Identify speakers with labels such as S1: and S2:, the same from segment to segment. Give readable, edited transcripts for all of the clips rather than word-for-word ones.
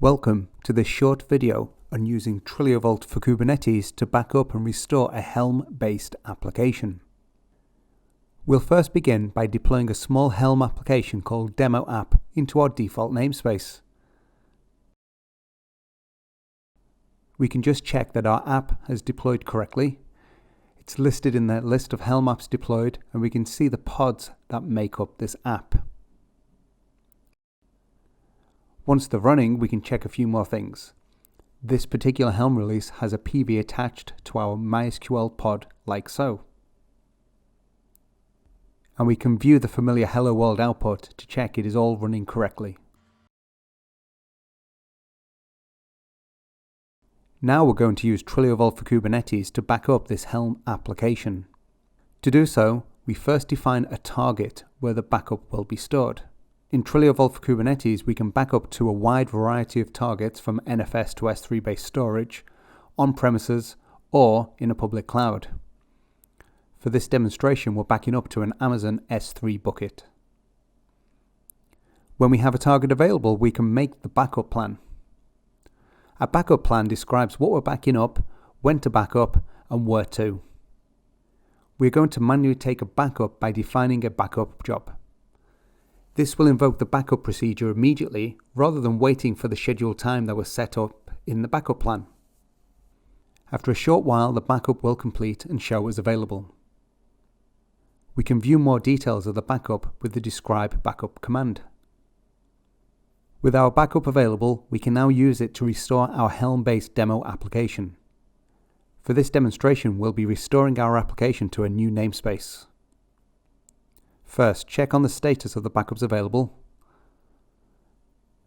S1: Welcome to this short video on using TrilioVault for Kubernetes to back up and restore a Helm-based application. We'll first begin by deploying a small Helm application called Demo App into our default namespace. We can just check that our app has deployed correctly. It's listed in the list of Helm apps deployed, and we can see the pods that make up this app. Once they're running, we can check a few more things. This particular Helm release has a PV attached to our MySQL pod like so. And we can view the familiar Hello World output to check it is all running correctly. Now we're going to use TrilioVault for Kubernetes to back up this Helm application. To do so, we first define a target where the backup will be stored. In TrilioVault for Kubernetes, we can back up to a wide variety of targets from NFS to S3 based storage, on-premises, or in a public cloud. For this demonstration, we're backing up to an Amazon S3 bucket. When we have a target available, we can make the backup plan. A backup plan describes what we're backing up, when to back up, and where to. We're going to manually take a backup by defining a backup job. This will invoke the backup procedure immediately rather than waiting for the scheduled time that was set up in the backup plan. After a short while, the backup will complete and show as available. We can view more details of the backup with the describe backup command. With our backup available, we can now use it to restore our Helm-based demo application. For this demonstration, we'll be restoring our application to a new namespace. First, check on the status of the backups available.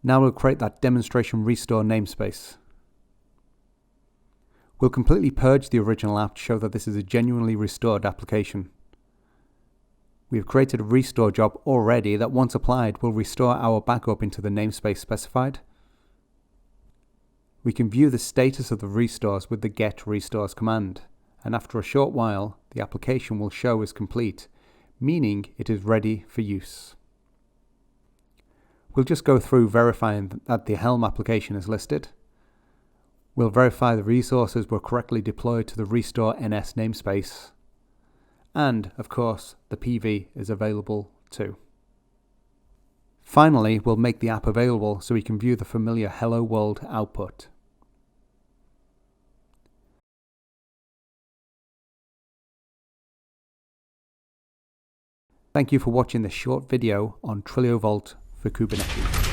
S1: Now we'll create that demonstration restore namespace. We'll completely purge the original app to show that this is a genuinely restored application. We've created a restore job already that, once applied, will restore our backup into the namespace specified. We can view the status of the restores with the get restores command, and after a short while, the application will show as complete, meaning it is ready for use. We'll just go through verifying that the Helm application is listed. We'll verify the resources were correctly deployed to the restore NS namespace. And, of course, the PV is available too. Finally, we'll make the app available so we can view the familiar Hello World output. Thank you for watching this short video on TrilioVault for Kubernetes.